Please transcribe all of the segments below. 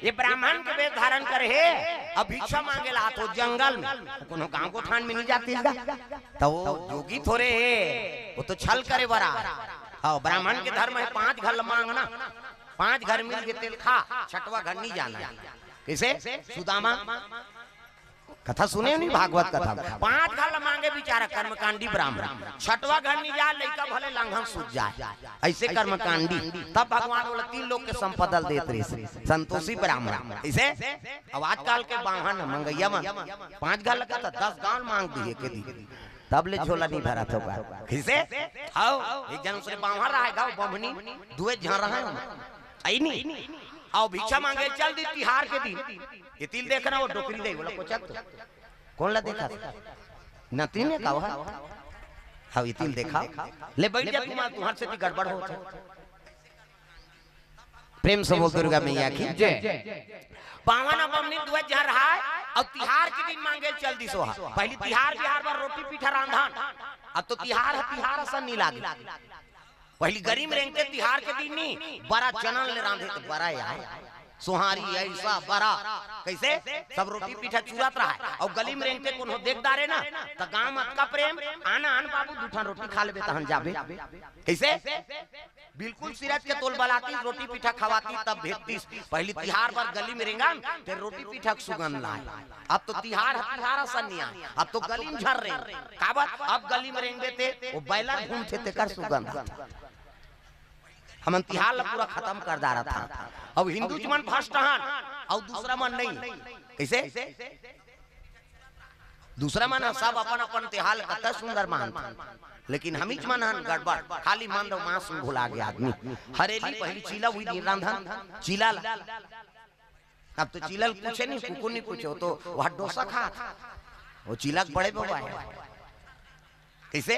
ये ब्राह्मण के वेश धारण करे है अब भिक्षा मांगे ला तो जंगल में कोनो गांव को ठान में नहीं जाती तो वो जोगी थोड़े है वो तो छल करे बरा। हाँ ब्राह्मण के धर्म है 5 घर मांगना, 5 घर मिल के तेल खा, 6वां घर नहीं जाना। कैसे सुदामा कथा सुने नहीं भागवत कथा 5 घर मांगे बेचारा कर्मकांडी ब्राह्मण, 6वां घर नहीं जा लड़का भले लांघन सूझ जाए ऐसे कर्मकांडी। तब भगवान बोला 3 लोग के संपदल देत रहे संतोषी ब्राह्मण। ऐसे अब आजकल के बाहन मंगैया में 5 घर लगा था 10 गांव मांग दिए के दी तब ले झोला नहीं भरा था। कैसे आओ एक जन से बाहर रहेगा बमनी दुए झा रहा है आई नहीं आओ भिक्षा मांगे चल दी तिहार के दिन ये तिल देखना वो डोकरी दे बोला कोचक तो कौन ला देखा नती ने कहा हाँ ये तिल देखा ले बैठ जा तुम्हारे से गड़बड़ हो। प्रेम से बोल दुर्गा मैया की जय। पावन बमनी दुए झा रहा है और तिहार के दिन मांगे चल दी सोहा। पहले तिहार बिहार पर रोटी पीठा रांधन अब तो तिहार असन नहीं लागे। पहली गरीब रेंगते तिहार के दिन नहीं बड़ा चनन ले रांधे तो बड़ा यार सुहारी ऐसा बड़ा कैसे सब रोटी पीठा चुरात रहा है और गली में रेंगते कौन हो देख दारे ना तो गांव मत का प्रेम आना आन बाबू दूठा रोटी खा लेबे तहन जाबे। कैसे बिल्कुल सिरत के तोल बलाती रोटी पीठा खवाती तब भेजती। पहली तिहार पर गली में रेंगन फिर रोटी पीठा सुगंध लाए। अब तो तिहार सनिया अब तो गली में झर रहे काबत अब गली में रेंगते थे वो बैला घूमते थे कर सुगंध हम तिहार पूरा खत्म कर दा रहा था। अब हिंदू मन फर्स्ट और दूसरा मन नहीं। कैसे दूसरा मन सब अपन अपन तिहार कत सुंदर मानता लेकिन हम ही मन गड़बड़ खाली मन दो मांस भुला गया आदमी। हरेली पहली चीला हुई दिन रांधन चीला अब तो चीला पूछे नहीं कुकुर नहीं पूछे तो वह डोसा खा वो चीला बड़े बाबा है। कैसे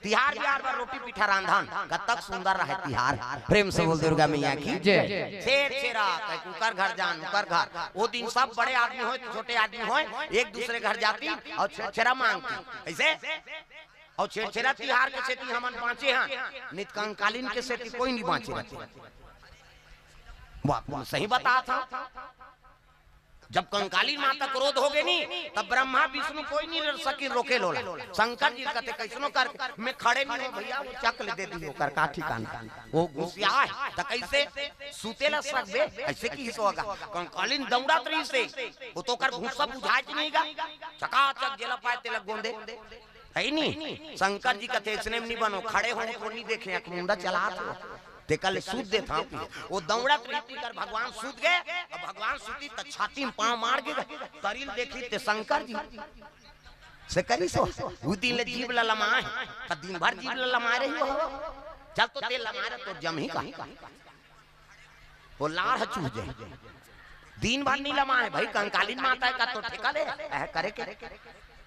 तिहार बिहार पर रोटी पीठा रांधन कतक सुंदर रहे तिहार। प्रेम से बोल दुर्गा मैया की जय। शेर शेरा कुकर घर जान उकर घर वो दिन सब बड़े आदमी हो छोटे आदमी हो एक दूसरे घर जाती और छेरा मांगती। ऐसे और छेरा तिहार के सेती हमन बाँचे हैं नित कंकालीन के सेती कोई नहीं बाँचे। वाह सही बता था जब कंकालीन माता क्रोध हो गए नहीं तब ब्रह्मा विष्णु कोई नहीं सकी रोके लोला। शंकर जी कहते कैसनो कर मैं खड़े नहीं हो भैया वो चक ले दे दी होकर का ठिकाना वो गुस्सा है तो कैसे सुतेला सकबे ऐसे की होगा कंकालीन दौड़त रही से वो तो कर घुस्सा बुझाए नहींगा चकाचक जेला पाए तेलक गोंदे है नहीं। शंकर जी कहते इसने नहीं बनो खड़े हो तो नहीं देखे एक मुंडा चला ते कल सूत दे था वो दौड़त रहती कर भगवान सूत गए और भगवान सूती तो छाती में पांव मार के तरील देखी ते शंकर जी से करी सो वो दिन ले जीव ललमाए तो दिन भर जीव ललमा रही हो चल तो तेल लमारे तो जम ही का वो लार चूह जाए दिन भर नहीं लमाए भाई कंकालीन माता का तो ठेका ले करे के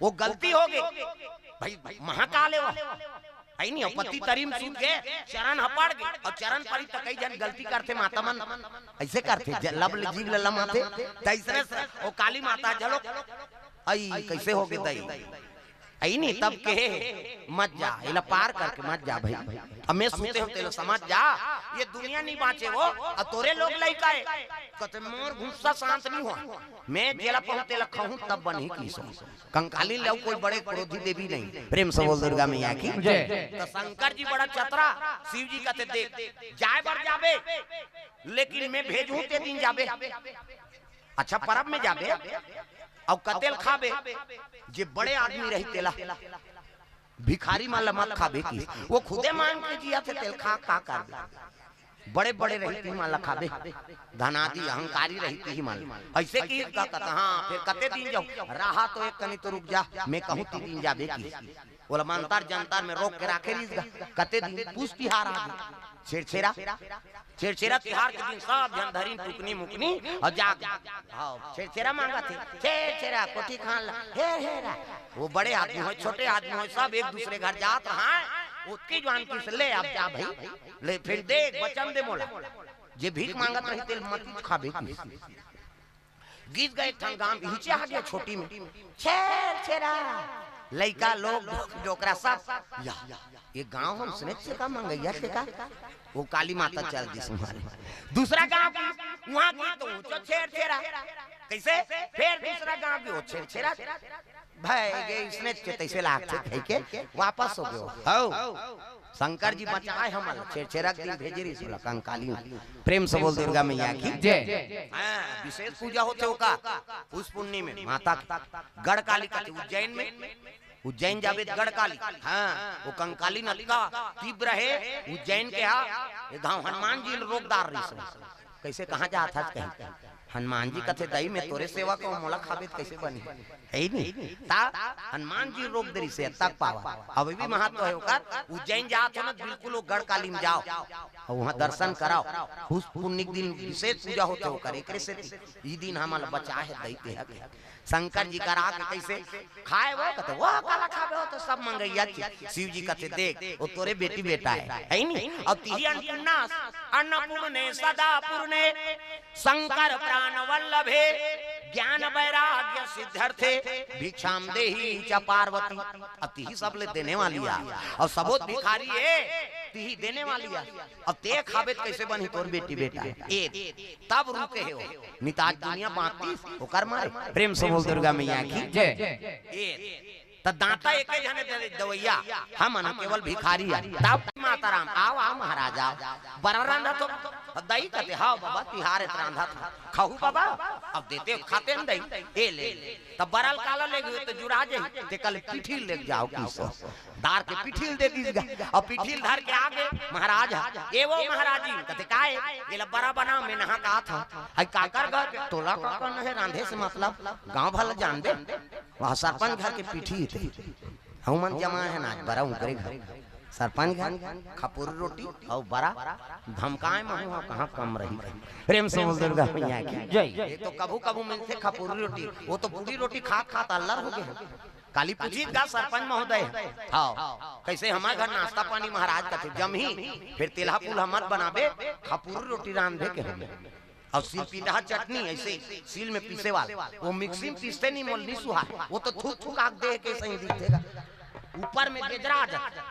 वो गलती हो गई भाई महाकाल है नहीं पति तरीम सूत गए चरण हपड़ गए और चरण पर कई जन गलती करते माता मन ऐसे करते लब जीव लमाते तैसरे वो काली माता जलो आई कैसे हो गए दई आई नहीं तब कहे मत जा इला पार करके मत जा भाई अब मैं सुनते हो तेरे समझ जा ये दुनिया नहीं बाँचे वो और तोरे लोग लइका है कहते मोर गुस्सा शांत नहीं हुआ मैं जेला पहुंचते लखाऊं तब बन ही की सो कंकाली ले कोई बड़े क्रोधी देवी नहीं। प्रेम से बोल दुर्गा मैया की जय। तो शंकर जी बड़ा चतरा शिव जी कहते देख जाए बर जाबे लेकिन मैं भेजूं ते दिन जाबे अच्छा परब में जाबे और कतेल खाबे जे बड़े आदमी रही तेला भिखारी माला मत खाबे की वो खुदे मांग के जिया थे तेल खा का कर बड़े बड़े रहती माला खाबे धनादी अहंकारी रहती ही माला ऐसे की का कहता हाँ फिर कते दिन जाओ रहा तो एक कनी तो रुक जा मैं कहूँ 3 दिन जाबे की बोला मंतर जनतर में रोक के राखे कते दिन पूछ तिहार आ छेड़छेड़ा तिहार के दिन सब जन धरी टुकनी मुकनी और जाग छेड़छेड़ा मांगा थे छेड़छेड़ा कोठी खान ला हे वो बड़े आदमी हो छोटे आदमी हो सब एक दूसरे घर जात रहा उसकी जवान किस ले आप जा भाई ले फिर देख बचन दे मोला जे भीख मांगत रही तेल मत खाबे की गीत गए गांव हिचे आ गया छोटी में छेड़छेड़ा लड़का लोग डोकरा सब ये गांव हम सुने से का मंगैया से का वो काली माता चल दी तुम्हारे दूसरा गांव वहां की तो ऊंचो छेड़ छेड़ा कैसे फिर दूसरा गांव की वो छेड़ छेड़ा भाई गए इसने तैसे लाख थे के वापस हो गयो हो शंकर जी बचाए हम छेड़छेड़ा दिन भेजे रही सुला कंकाली प्रेम से बोल दुर्गा मैया की जय। हां विशेष पूजा होते हो का उस पुण्य में माता गढ़ काली का उज्जैन में उज्जैन जावे गढ़ काली हाँ वो कंकाली नलिका तीव्र है उज्जैन के ये गांव हनुमान जी रोकदार रही कैसे कहाँ जा था कहीं हनुमान जी कथे दही में तोरे सेवा को मोला खाबे कैसे बनी है ही नहीं ता हनुमान जी रोक दरी से तक पावा अब भी महत्व है ओकर उज्जैन जात हो ना बिल्कुल वो गढ़ काली में जाओ और वहां दर्शन कराओ उस पुण्य दिन विशेष पूजा होते हो करे एकरे से ई दिन हमल बचा है दैते है शंकर जी करा के कैसे खाए वो कहते वो काला खाबे हो तो सब मंगैया शिव जी कहते देख वो तोरे बेटी बेटा है नहीं अब तिरी अन्नपूर्णा अन्नपूर्णे सदा पूर्णे शंकर प्राण वल्लभे ज्ञान वैराग्य सिद्धार्थे भिक्षाम देहि च पार्वती अति ही सब ले देने वाली है और सबोत भिखारी है ती देने वाली है अब ते खाबे कैसे बनी तोर बेटी बेटा ए तब रुके हो निताज दुनिया बांटती ओकर मारे प्रेम से बोल दुर्गा मैया की जय। ए त दांता एक जने दवैया हम न केवल भिखारी है तब माता राम आओ आओ महाराजा बड़ा रांधा तो दही कहते हाँ बाबा तिहार रांधा था खाऊ बाबा अब देते खाते न दही ए ले तब बरल काला ले गए तो जुड़ा जाए ते कल पिठील ले जाओ किसो दार के पिठील दे दीजिएगा और पिठील धर के आगे महाराज ए वो महाराज जी कहते काए ये बड़ा बना में नहा कहा था आई काकर घर तोला काकर न है रांधे से मतलब गांव भला जान दे वहां सरपंच घर के पीठी थे हमन जमा है ना बड़ा उनके घर सरपंच घर खपूरी रोटी और बड़ा धमकाए महू कहाँ कम रही प्रेम से बोल दुर्गा मैया की जय। ये तो कभू कभू मिलते खपूरी रोटी वो तो पूरी रोटी खा खा अल्लर हो गए काली पूछी का सरपंच महोदय हाँ कैसे हमारे घर नाश्ता पानी महाराज का थे जम ही फिर तिलहा पुल हमर बनाबे खपूरी रोटी रांधे के हमें और सील पीटा चटनी ऐसे सील में पीसे वाला वो मिक्सी में पीसते नहीं मोल नहीं सुहा वो तो थूक थूक आग दे के सही दिखेगा ऊपर में गेजरा आ जाता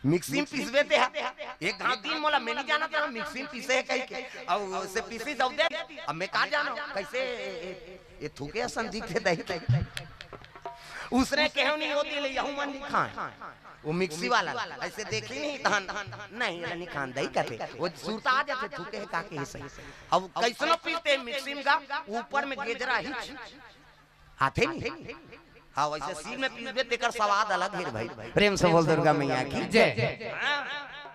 मिक्सी में पीसवे थे एक घाव दिन मोला मैं नहीं जाना था मिक्सी में पीसे है कहीं के और उसे पीसी जाओ दे अब मैं कहाँ जाना कैसे ये थूके संदीप थे दही उसने कहो नहीं होती ले यहू मन नहीं खाए वो मिक्सी वाला ऐसे देखी नहीं धान नहीं नहीं खान दही कहते वो सूरता आ जाते थूके है काके ही सही अब कैसनो पीते मिक्सी में का ऊपर में गेजरा ही आते नहीं हाँ वैसे सील में पीसबे तेकर स्वाद अलग है भाई प्रेम से बोल दुर्गा मैया की जय।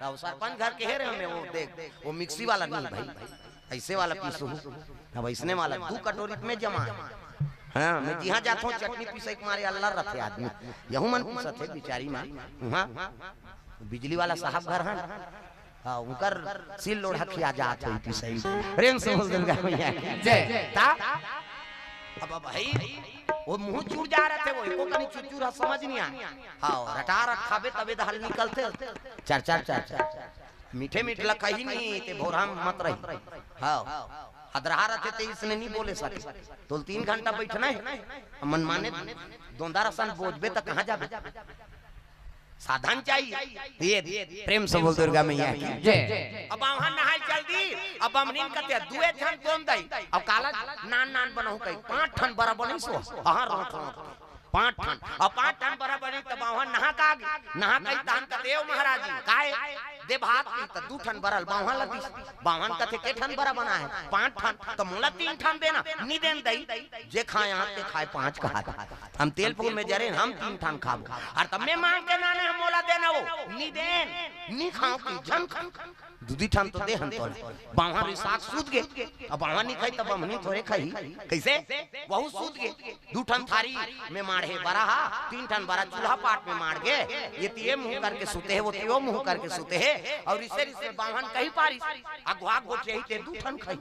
अब सरपंच घर के है रे हमें वो देख वो मिक्सी वाला नहीं भाई ऐसे वाला पीसू अब ऐसने वाला 2 कटोरी में जमा हाँ मैं जहाँ जाता हूँ चटनी पीसे के मारे अल्लाह रखे आदमी यहू मन पीसत है बेचारी माँ वहाँ बिजली वाला साहब घर है हाँ उनकर सिल लोढ़ा खिया जात है पीसे प्रेम से बोल दुर्गा मैया की जय। अब भाई वो मुंह चूर जा रहे थे वो एको कनी चुचूरा समझ नहीं आया हाँ रटा रखाबे तबे दहल निकलते चार चार चार चार मीठे मीठे लखा ही नहीं ते भोरा मत रही हाँ अदरहा रहते थे इसने नहीं बोले सके तो 3 घंटा बैठना है मन माने दोंदा रसन बोझबे तक कहाँ जाबे साधन चाहिए प्रेम से बोल दुर्गा मैया की जय। अब वहां नहाय जल्दी अब हमनिन कते 2 ठन तोम दई अब काला नान नान बनहु कई 5 ठन बराबर नहीं सो हां रोट 5 ठन और 5 ठन बराबर नहीं तब वहां नहा का नहा कई दान का देव महाराज जी काहे दे भात की त 2 ठन बरल बावन लदी बावन कथे के ठन बरा बना है 5 ठन तो मोला 3 ठन देना नी देन दई जे खाए आते खाए 5 का हम तेल फूल में जरे हम 3 ठन खाबो और तब मैं मांग के नाने हम मोला देना वो नी देन नी खाओ की जन दूधी ठन तो दे हम तो बावन रिसाक सूद गे अब बावन नहीं खाई तब हमनी थोड़े खाई कैसे बहुत सूद गे 2 ठन थारी में माढ़े बरा 3 ठन बरा चूल्हा पाट में मार गे ये तिए मुंह करके सुते है वो तियो मुंह करके सुते है और इसे बावन कहीं पारी अगवा गोठिया ही ते 2 ठन खाई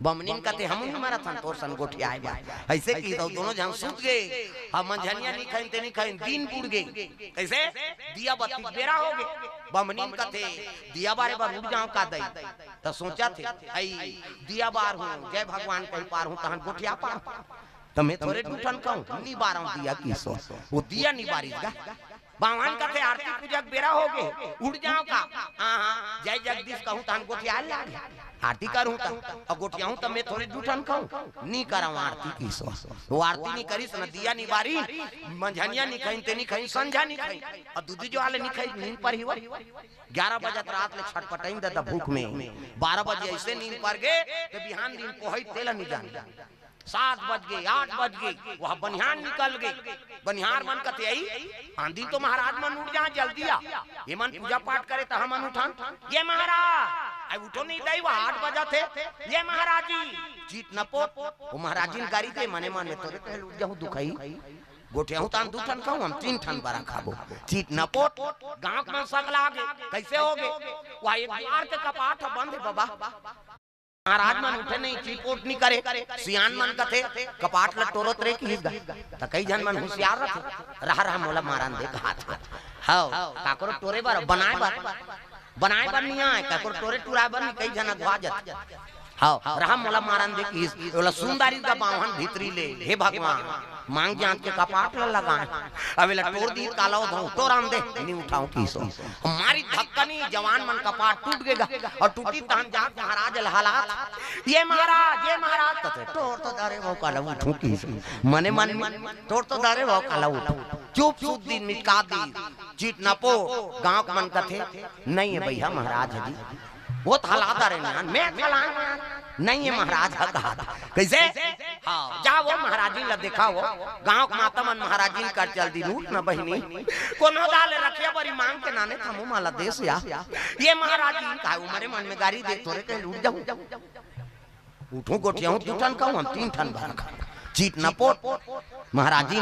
बमनिन कहते हम हमारा थन तोर सन गोठिया आए बा ऐसे की तो दोनों जहां सूत गए हम मंझनिया नहीं खाइन ते नहीं खाइन दिन बुड़ गए कैसे दिया बत्ती बेरा हो गए बमनिन कहते दिया बारे बार उड़ जाओ का दई तो सोचा थे आई दिया बार हूं जय भगवान कहीं पार हूं तहन गोठिया पार तो मैं थोड़े टूटन कहूं नी बारह दिया की सो वो दिया नी बारिश का बावन का थे आरती पूजा बेरा हो गए उड़ जाओ का हां जय जगदीश कहूं तन गोटिया लाग आरती करूं त और गोटिया हूं त मैं थोड़े टूटन कहूं नी करम आरती की सो वो आरती नी करी न दिया नी बारी मंझनिया नी खई ते नी खई संझा नी खई और दूधी जो वाले नी खई नींद पर ही 11 बजे रात ले छटपटाई दादा भूख में 12 बजे ऐसे नींद पर गए कि बिहान दिन पोहई तेल नहीं जान 7 बज गए 8 बज गए वह बनिहार निकल गए बनिहार मन कते आई आंधी तो महाराज मन उठ जा जल्दी आ ये मन पूजा पाठ करे त हम उठान ये महाराज आई उठो नहीं दई 8 बजा थे ये महाराज जी जीत न पोत वो महाराज जी गाड़ी दे मने मने तोरे पहले उठ जाऊं दुखाई गोठिया हूं तान 2 ठन खाऊं हम 3 ठन बारा खाबो जीत न पोत गांव में सगला आगे कैसे होगे वह एक बार के कपाट बंद बाबा महाराज मन उठे नहीं चिपोट नहीं करे सियान मन कथे कपाट ल टोरत रे की त कई जन मन होशियार रथे रहा मोला मारन दे हाथ हां काकरो टोरे बार बनाए बार नहीं आए काकरो टोरे टुराए बार कई जन अगवाजत हां रहा मोला मारन दे की ओला सुंदरी का बाहन भीतरी ले हे भगवान मांग जान के कपाट ल लगाए अबेला टोर दी काला धो टोराम दे नहीं उठाऊं की सो हमारी धक्कनी जवान मन कपाट टूट गएगा और टूटी तहन जात महाराज हालात ये महाराज टोर तो दारे वो काला उठूं की मने मन टोर तो दारे वो काला उठूं चुप चुप दिन मिटा दी जीत न पो गांव मन कथे नहीं है भैया महाराज जी वो थलाता रहे मैं थलाऊं नहीं है महाराज का कहा था कैसे हां जा वो महाराजी ला देखा वो गांव माता मन महाराजी कर चल दी रूट न बहिनी कोनो डाले रखिया बड़ी मांग के नाने थमु माला देश या ये महाराजी का उमरे मन में गाड़ी दे तोरे के लूट जाऊं उठो गोटिया हूं 2 ठन कहूं हम 3 ठन बार जीत न पोत महाराजी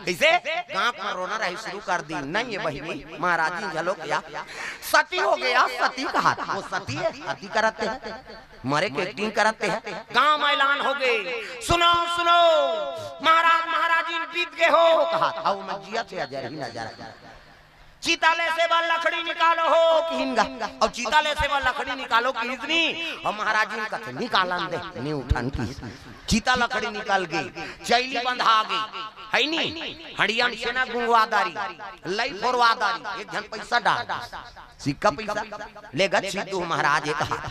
कैसे गांव में रोना रही शुरू कर दी नहीं है बहिनी महाराजी झलो क्या सती हो गया सती कहा वो सती है सती करते हैं मरे के एक्टिंग करते हैं गांव में ऐलान हो गए सुनो सुनो महाराजी बीत गए हो कहा था वो मैं जिया थे अजर ही नजर चीताले से बल लकड़ी निकालो हो किहिंगा और चीताले से बल लकड़ी निकालो की इतनी और महाराज जी कहते निकालन दे नहीं उठान की चीता लकड़ी निकल गई चैली बंधा गई है नी हड़ियन सेना गुंगवादारी लई फोरवादारी एक जन पैसा डाल सिक्का पैसा ले गए सिद्धू महाराज एक हाथ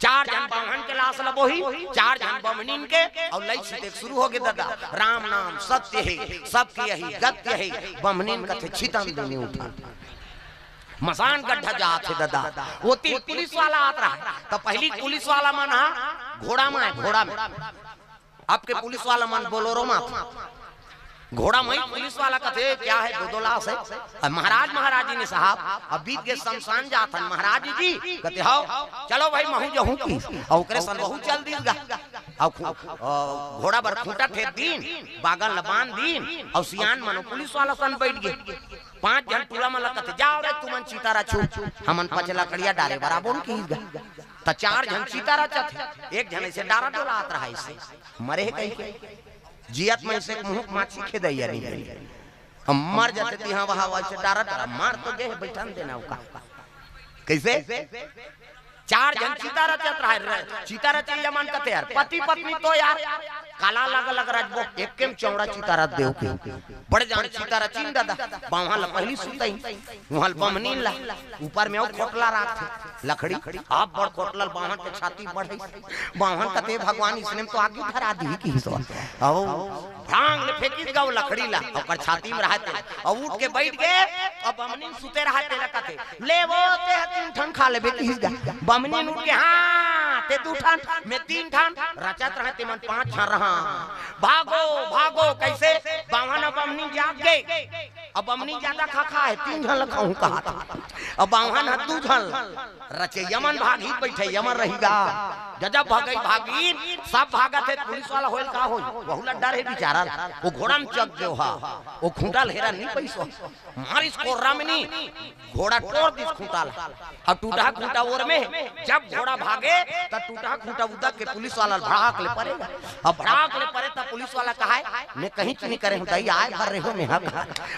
4 जन बामन के लाश लबोही 4 जन बमनीन के और लई से शुरू हो गए दादा राम नाम सत्य है सबके यही गत्य है बमनीन कथे छितन देने उठा मसान गड्ढा जाते दादा वो तीन पुलिस वाला आता रहा तो पहली पुलिस वाला मन घोड़ा में आपके पुलिस वाला मन बोलोरो में घोड़ा में पुलिस वाला कहते क्या है 2 लाश है महाराजी ने साहब अब बीत के शमशान जात महाराज जी कहते हो चलो भाई महू जहू की और ओकरे सन बहु चल दीगा और घोड़ा पर खूंटा ठेक दीन बागल लबान दीन और सियान मनो पुलिस वाला सन बैठ गए 5 जन टूला मला कहते जाओ रे तुमन चितारा छू हमन पचला कड़िया डाले बराबर की त 4 जन चितारा चथे एक जन से डारा डोला आत रहा इसे मरे कहीं के जियत में से मुंह माछी खेदैया नहीं हम मर जाते ती हां वहां से डारा मार तो गए बैठन देना का कैसे 4 जन चितारा चत रहा चितारा चल मन कते यार पति पत्नी तो यार काला अलग राजबो एक केम चौड़ा चितारा देव के बड़े जान चितारा चिन दादा बावहा ल पहली सुतई वहां बमनीन ला ऊपर में खोटला राख लकड़ी आप बड़ खोटला बावहा के छाती बढ़ई बावहा कते भगवान इसने तो आगे धरा दी की सो आओ भांग ले फेंकी गाव लकड़ी ला ओकर छाती में रहते और उठ के बैठ गए और बमनीन सुते रहते लकते ले वो ते 3 ठन खा लेबे की बमनीन उठ के हां ते 2 ठन मैं 3 ठन रचत रहते मन 5 ठन रहा भागो कैसे बावन बमनी जाग गए अब बमनी ज्यादा खा है 3 जन लखाऊं कहा था अब बावन 2 जन रचे यमन भागी बैठे यमन रहेगा गजब भागी सब भागत है पुलिस वाला होल का होई बहुत डर है बेचारा वो घोड़ा में चक गयो हा वो खूंटा लेरा नहीं पैसो मारिस को रामनी घोड़ा तोड़ दिस खूंटा अब टूटा खूंटा और में जब घोड़ा भागे तब टूटा खूंटा उदा के पुलिस वाला भाग ले पड़ेगा अब भाग ले पड़े तब पुलिस वाला कहा है मैं कहीं नहीं करे हूं दई आए भर रहे हो मैं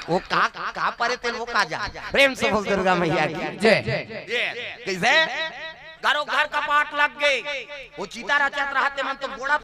वो का परे ते वो का जा प्रेम से बोल दुर्गा मैया की जय कैसे घर का पाट लग गए वो चितारा चत रहते मन तो घोड़ा